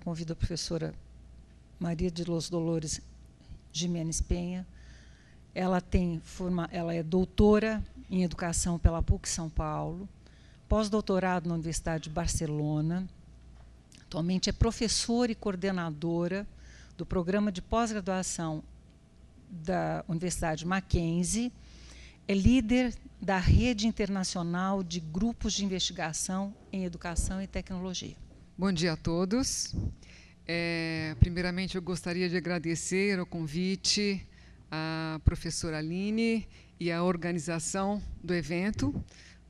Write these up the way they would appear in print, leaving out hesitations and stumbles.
agora convido a professora Maria de los Dolores Jimenez Penha. Ela é doutora em Educação pela PUC São Paulo, pós-doutorado na Universidade de Barcelona. Atualmente é professora e coordenadora do programa de pós-graduação da Universidade Mackenzie. É líder da Rede Internacional de Grupos de Investigação em Educação e Tecnologia. Bom dia a todos. Primeiramente, eu gostaria de agradecer o convite à professora Aline e à organização do evento.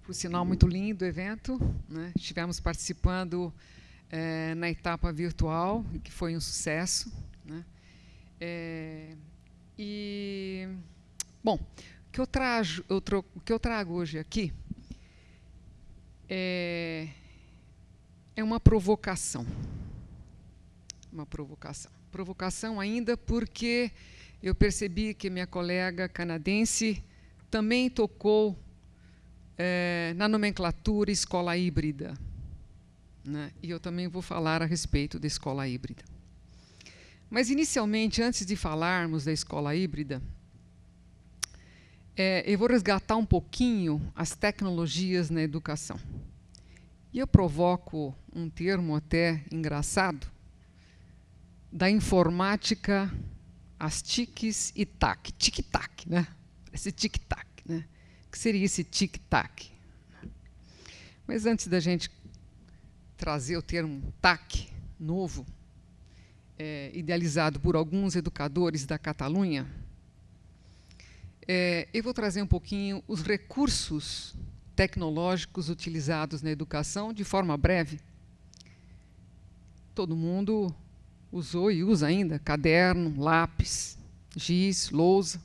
Por sinal, muito lindo o evento, né? Estivemos participando na etapa virtual, que foi um sucesso, né? Bom, o que eu trago hoje aqui é uma provocação. Uma provocação. Provocação ainda porque eu percebi que minha colega canadense também tocou na nomenclatura escola híbrida, né? E eu também vou falar a respeito da escola híbrida. Mas, inicialmente, antes de falarmos da escola híbrida, eu vou resgatar um pouquinho as tecnologias na educação. E eu provoco um termo até engraçado, da informática às tiques e tac. Tic-tac, né? Esse tic-tac, né? O que seria esse tic-tac? Mas antes da gente trazer o termo tac novo, idealizado por alguns educadores da Catalunha, eu vou trazer um pouquinho os recursos tecnológicos utilizados na educação de forma breve. Todo mundo usou e usa ainda caderno, lápis, giz, lousa,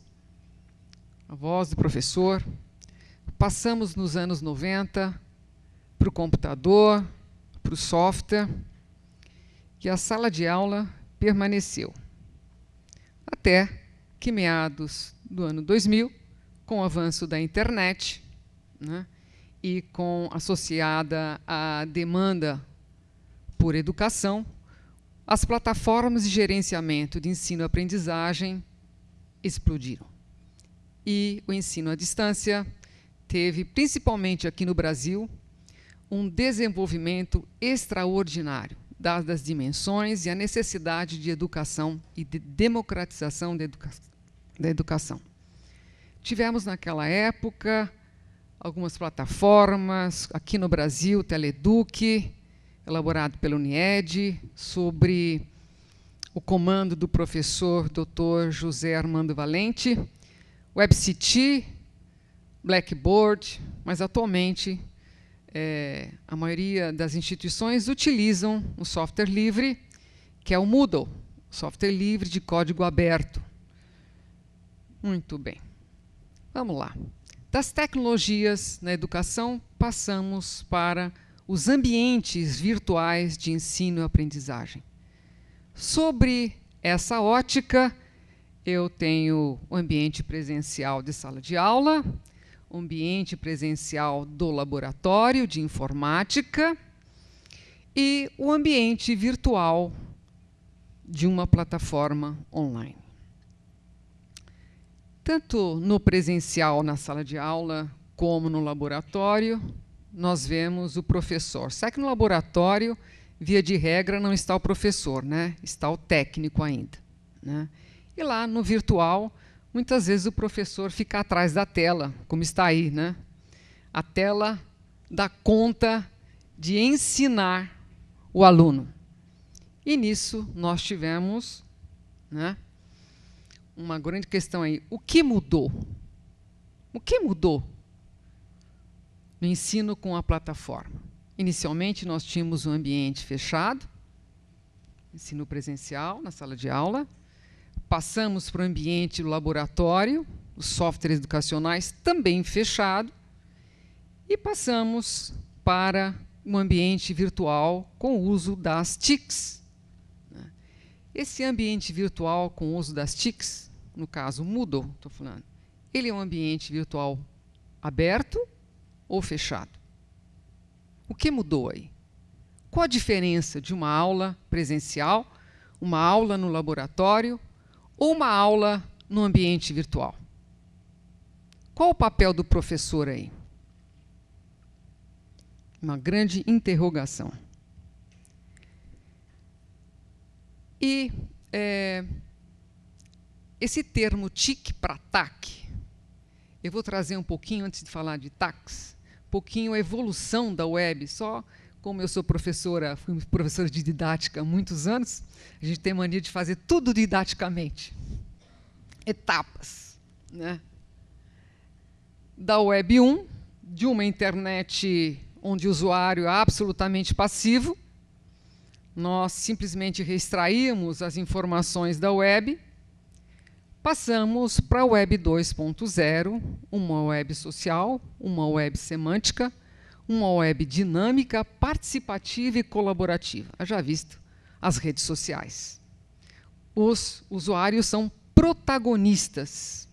a voz do professor. Passamos nos anos 90 para o computador, para o software, e a sala de aula permaneceu. Até que, meados do ano 2000, com o avanço da internet, né, e associada à demanda por educação, as plataformas de gerenciamento de ensino-aprendizagem explodiram. E o ensino à distância teve, principalmente aqui no Brasil, um desenvolvimento extraordinário, dadas as dimensões e a necessidade de educação e de democratização da educação. Tivemos, naquela época, algumas plataformas, aqui no Brasil, Teleduc, elaborado pela UNIED, sobre o comando do professor Dr. José Armando Valente, WebCT, Blackboard, mas atualmente a maioria das instituições utilizam um software livre, que é o Moodle, software livre de código aberto. Muito bem. Vamos lá. Das tecnologias na educação, passamos para os ambientes virtuais de ensino e aprendizagem. Sobre essa ótica, eu tenho o ambiente presencial de sala de aula, o ambiente presencial do laboratório de informática e o ambiente virtual de uma plataforma online. Tanto no presencial, na sala de aula, como no laboratório, nós vemos o professor. Só que no laboratório, via de regra, não está o professor, né? Está o técnico ainda, né? E lá no virtual, muitas vezes o professor fica atrás da tela, como está aí, né? A tela dá conta de ensinar o aluno. E nisso nós tivemos, né, uma grande questão aí. O que mudou? O que mudou no ensino com a plataforma? Inicialmente, nós tínhamos um ambiente fechado, ensino presencial, na sala de aula. Passamos para o ambiente do laboratório, os softwares educacionais também fechado. E passamos para um ambiente virtual com o uso das TICs. Esse ambiente virtual com o uso das TICs, no caso Moodle, estou falando, ele é um ambiente virtual aberto ou fechado? O que mudou aí? Qual a diferença de uma aula presencial, uma aula no laboratório ou uma aula no ambiente virtual? Qual o papel do professor aí? Uma grande interrogação. E esse termo TIC para TAC, eu vou trazer um pouquinho, antes de falar de TACs, um pouquinho a evolução da web. Só como eu sou professora, fui professora de didática há muitos anos, a gente tem mania de fazer tudo didaticamente. Etapas, né? Da web 1, de uma internet onde o usuário é absolutamente passivo, nós simplesmente extraímos as informações da web, passamos para a web 2.0, uma web social, uma web semântica, uma web dinâmica, participativa e colaborativa. Haja visto as redes sociais. Os usuários são protagonistas.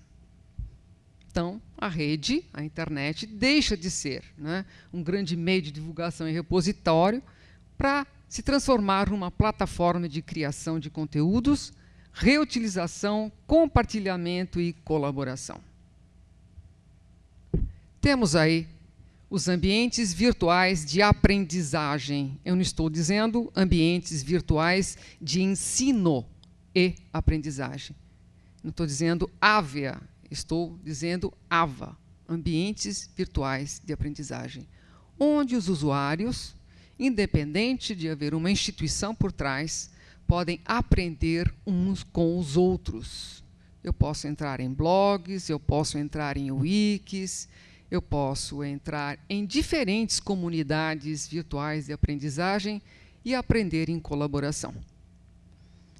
Então, a rede, a internet, deixa de ser, né, um grande meio de divulgação e repositório para se transformar numa plataforma de criação de conteúdos, reutilização, compartilhamento e colaboração. Temos aí os ambientes virtuais de aprendizagem. Eu não estou dizendo ambientes virtuais de ensino e aprendizagem. Não estou dizendo AVEA, estou dizendo AVA, ambientes virtuais de aprendizagem, onde os usuários, independente de haver uma instituição por trás, podem aprender uns com os outros. Eu posso entrar em blogs, eu posso entrar em wikis, eu posso entrar em diferentes comunidades virtuais de aprendizagem e aprender em colaboração.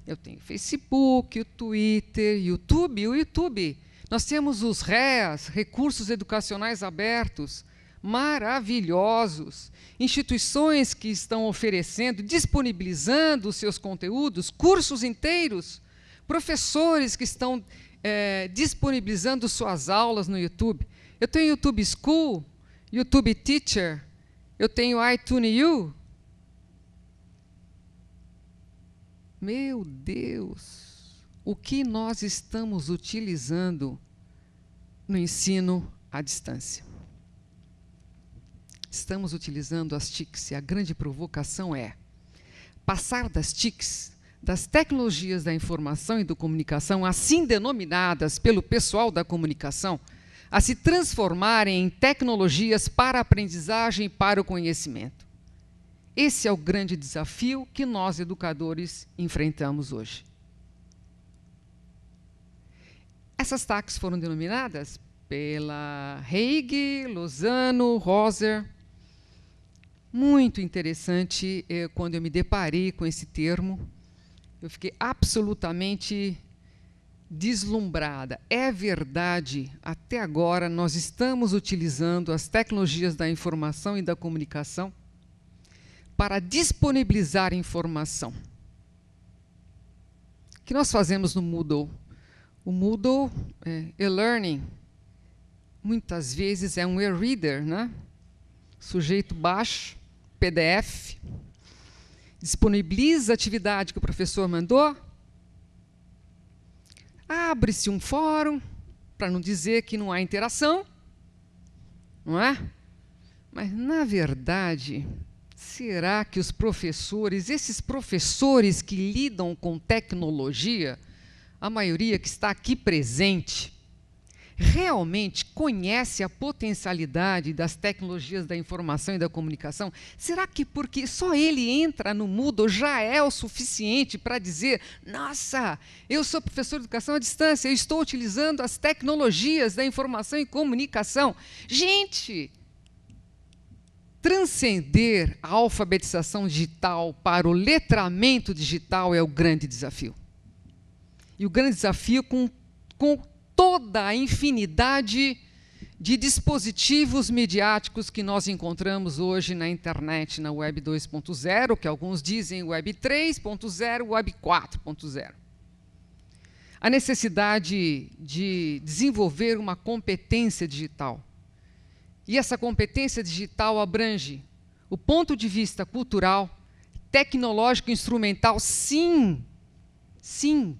Eu tenho Facebook, o Twitter, YouTube. O YouTube, nós temos os REAs, Recursos Educacionais Abertos, maravilhosos, instituições que estão oferecendo, disponibilizando os seus conteúdos, cursos inteiros, professores que estão disponibilizando suas aulas no YouTube. Eu tenho YouTube School, YouTube Teacher, eu tenho iTunes U. Meu Deus, o que nós estamos utilizando no ensino à distância? Estamos utilizando as TICs e a grande provocação é passar das TICs, das tecnologias da informação e da comunicação, assim denominadas pelo pessoal da comunicação, a se transformarem em tecnologias para a aprendizagem e para o conhecimento. Esse é o grande desafio que nós, educadores, enfrentamos hoje. Essas TACs foram denominadas pela Haig, Lozano, Roser. Muito interessante, quando eu me deparei com esse termo, eu fiquei absolutamente deslumbrada. É verdade, até agora nós estamos utilizando as tecnologias da informação e da comunicação para disponibilizar informação. O que nós fazemos no Moodle? O Moodle, e-learning, muitas vezes é um e-reader, né? Sujeito baixa, PDF, disponibiliza a atividade que o professor mandou, abre-se um fórum, para não dizer que não há interação, não é? Mas, na verdade, será que os professores, esses professores que lidam com tecnologia, a maioria que está aqui presente, realmente conhece a potencialidade das tecnologias da informação e da comunicação? Será que porque só ele entra no Moodle já é o suficiente para dizer: nossa, eu sou professor de educação à distância, eu estou utilizando as tecnologias da informação e comunicação? Gente, transcender a alfabetização digital para o letramento digital é o grande desafio. E o grande desafio com toda a infinidade de dispositivos midiáticos que nós encontramos hoje na internet, na Web 2.0, que alguns dizem Web 3.0, Web 4.0. A necessidade de desenvolver uma competência digital. E essa competência digital abrange o ponto de vista cultural, tecnológico instrumental, sim. Sim.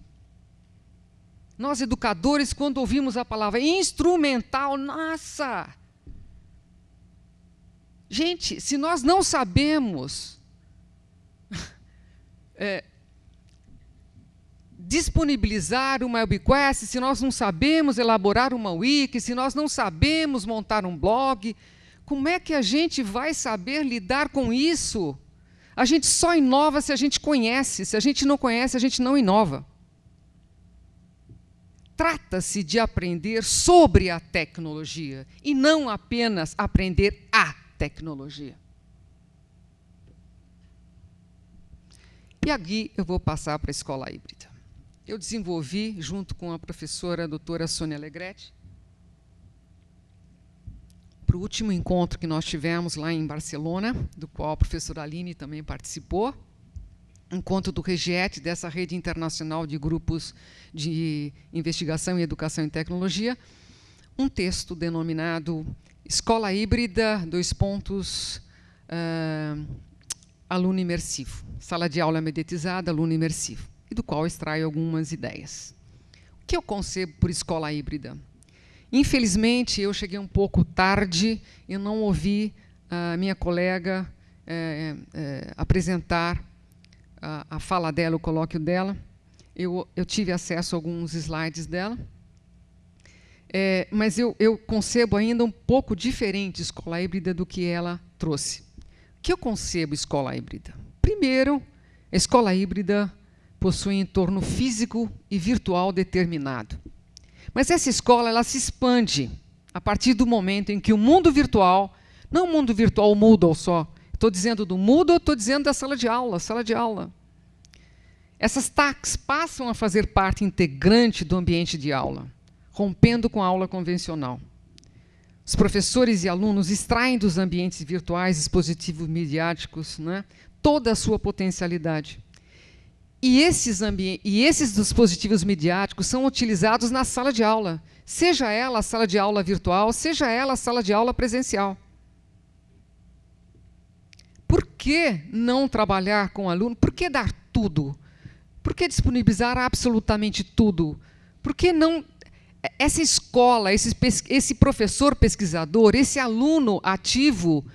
Nós, educadores, quando ouvimos a palavra instrumental, nossa! Gente, se nós não sabemos disponibilizar uma webquest, se nós não sabemos elaborar uma wiki, se nós não sabemos montar um blog, como é que a gente vai saber lidar com isso? A gente só inova se a gente conhece. Se a gente não conhece, a gente não inova. Trata-se de aprender sobre a tecnologia e não apenas aprender a tecnologia. E aqui eu vou passar para a escola híbrida. Eu desenvolvi, junto com a professora a doutora Sônia Alegretti, para o último encontro que nós tivemos lá em Barcelona, do qual a professora Aline também participou, encontro do REGIET, dessa rede internacional de grupos de investigação e educação em tecnologia, um texto denominado Escola Híbrida, aluno imersivo, sala de aula mediatizada, aluno imersivo, e do qual extraio algumas ideias. O que eu concebo por escola híbrida? Infelizmente, eu cheguei um pouco tarde, eu não ouvi a minha colega apresentar a fala dela, o colóquio dela. Eu tive acesso a alguns slides dela, mas eu concebo ainda um pouco diferente escola híbrida do que ela trouxe. O que eu concebo escola híbrida? Primeiro, a escola híbrida possui entorno físico e virtual determinado. Mas essa escola ela se expande a partir do momento em que o mundo virtual, não o mundo virtual, o Moodle só, estou dizendo do Moodle, estou dizendo da sala de aula. Essas TACs passam a fazer parte integrante do ambiente de aula, rompendo com a aula convencional. Os professores e alunos extraem dos ambientes virtuais, dispositivos midiáticos, né, toda a sua potencialidade. E esses dispositivos midiáticos são utilizados na sala de aula, seja ela a sala de aula virtual, seja ela a sala de aula presencial. Por que não trabalhar com o aluno? Por que dar tudo? Por que disponibilizar absolutamente tudo? Por que não... Essa escola, esse professor pesquisador, esse aluno ativo,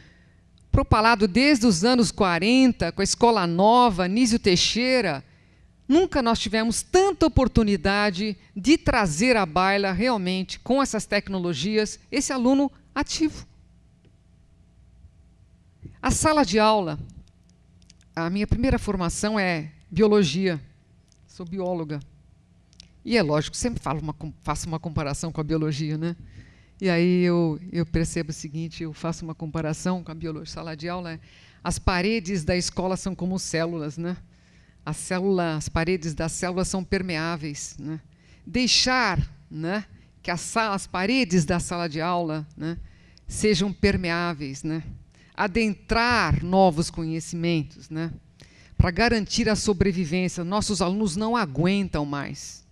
propalado desde os anos 40, com a Escola Nova, Anísio Teixeira, nunca nós tivemos tanta oportunidade de trazer à baila, realmente, com essas tecnologias, esse aluno ativo. A sala de aula, a minha primeira formação é biologia, sou bióloga. E é lógico, sempre faço uma comparação com a biologia, né? E aí eu percebo o seguinte, eu faço uma comparação com a biologia. Sala de aula, as paredes da escola são como células, né? As paredes das células são permeáveis, né? Deixar, né, que as paredes da sala de aula, né, sejam permeáveis, né? Adentrar novos conhecimentos, né, para garantir a sobrevivência. Nossos alunos não aguentam mais.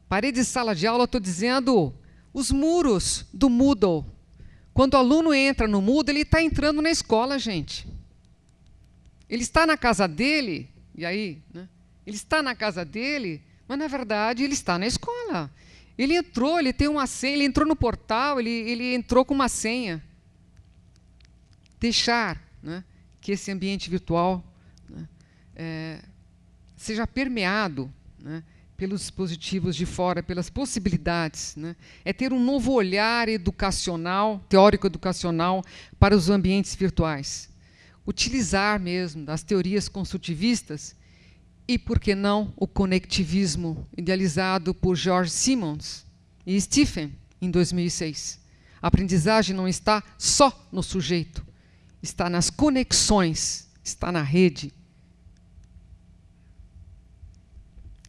Paredes de sala de aula, estou dizendo os muros do Moodle. Quando o aluno entra no Moodle, ele está entrando na escola, gente. Ele está na casa dele, e aí, né? Ele está na casa dele, mas, na verdade, ele está na escola. Ele entrou, ele tem uma senha, ele entrou no portal, ele entrou com uma senha. Deixar, né, que esse ambiente virtual, né, seja permeado, né, pelos dispositivos de fora, pelas possibilidades, né? É ter um novo olhar educacional, teórico-educacional, para os ambientes virtuais. Utilizar mesmo das teorias construtivistas e, por que não, o conectivismo, idealizado por George Simmons e Stephen, em 2006. A aprendizagem não está só no sujeito, está nas conexões, está na rede.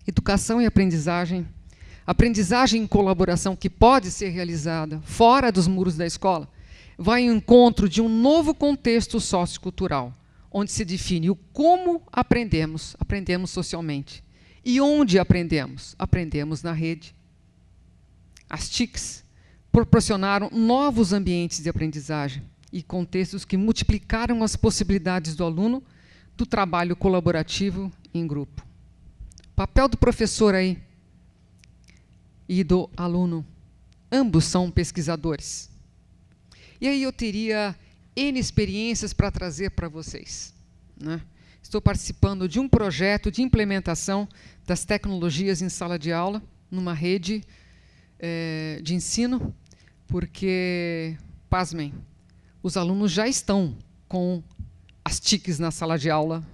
Educação e aprendizagem em colaboração que pode ser realizada fora dos muros da escola, vai em encontro de um novo contexto sociocultural, onde se define o como aprendemos socialmente. E onde aprendemos? Aprendemos na rede. As TICs proporcionaram novos ambientes de aprendizagem e contextos que multiplicaram as possibilidades do aluno do trabalho colaborativo em grupo. O papel do professor aí e do aluno, ambos são pesquisadores. E aí eu teria N experiências para trazer para vocês, né? Estou participando de um projeto de implementação das tecnologias em sala de aula, numa rede de ensino, porque, pasmem, os alunos já estão com as TICs na sala de aula,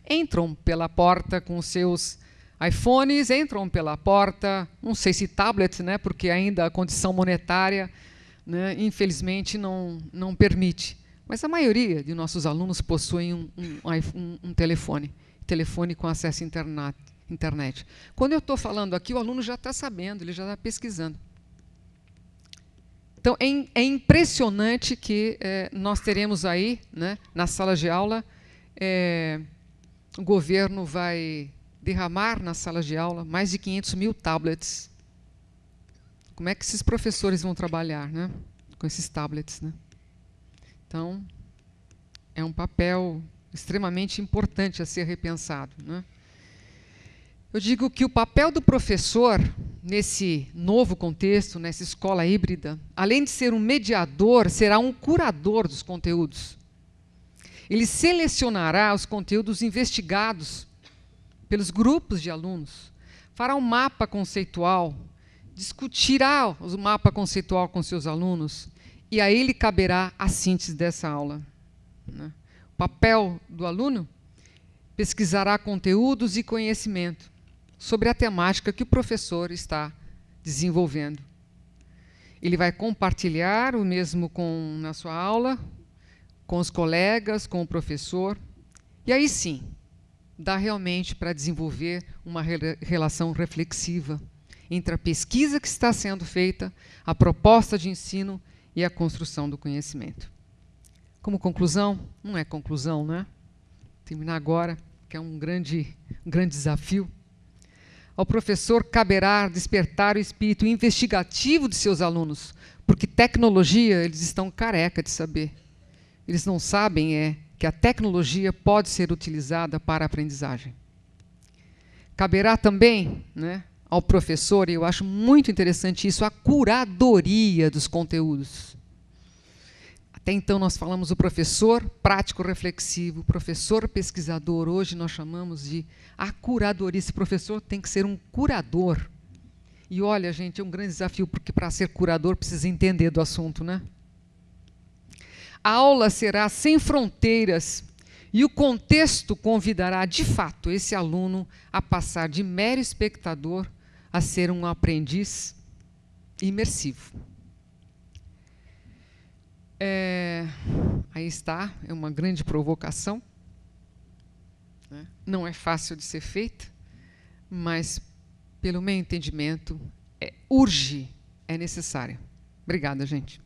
entram pela porta com os seus iPhones, entram pela porta, não sei se tablets, né, porque ainda a condição monetária, né, infelizmente, não permite. Mas a maioria de nossos alunos possuem um telefone com acesso à internet. Quando eu estou falando aqui, o aluno já está sabendo, ele já está pesquisando. Então, é impressionante que nós teremos aí, né, na sala de aula, o governo vai derramar nas salas de aula mais de 500 mil tablets. Como é que esses professores vão trabalhar, né, com esses tablets, né? Então, é um papel extremamente importante a ser repensado, né? Eu digo que o papel do professor, nesse novo contexto, nessa escola híbrida, além de ser um mediador, será um curador dos conteúdos. Ele selecionará os conteúdos investigados pelos grupos de alunos, fará um mapa conceitual, discutirá o mapa conceitual com seus alunos, e a ele caberá a síntese dessa aula, né? O papel do aluno: pesquisará conteúdos e conhecimento sobre a temática que o professor está desenvolvendo. Ele vai compartilhar o mesmo na sua aula, com os colegas, com o professor, e aí sim, dá realmente para desenvolver uma relação reflexiva entre a pesquisa que está sendo feita, a proposta de ensino e a construção do conhecimento. Como conclusão, não é conclusão, né? Terminar agora, que é um grande desafio. Ao professor caberá despertar o espírito investigativo de seus alunos, porque tecnologia eles estão careca de saber. Eles não sabem que a tecnologia pode ser utilizada para a aprendizagem. Caberá também, né, ao professor, e eu acho muito interessante isso, a curadoria dos conteúdos. Até então nós falamos do professor prático reflexivo, professor pesquisador, hoje nós chamamos de a curadoria. Esse professor tem que ser um curador. E olha, gente, é um grande desafio, porque para ser curador precisa entender do assunto, né? A aula será sem fronteiras e o contexto convidará, de fato, esse aluno a passar de mero espectador a ser um aprendiz imersivo. Aí está, é uma grande provocação, né? Não é fácil de ser feita, mas, pelo meu entendimento, urge, é necessária. Obrigada, gente.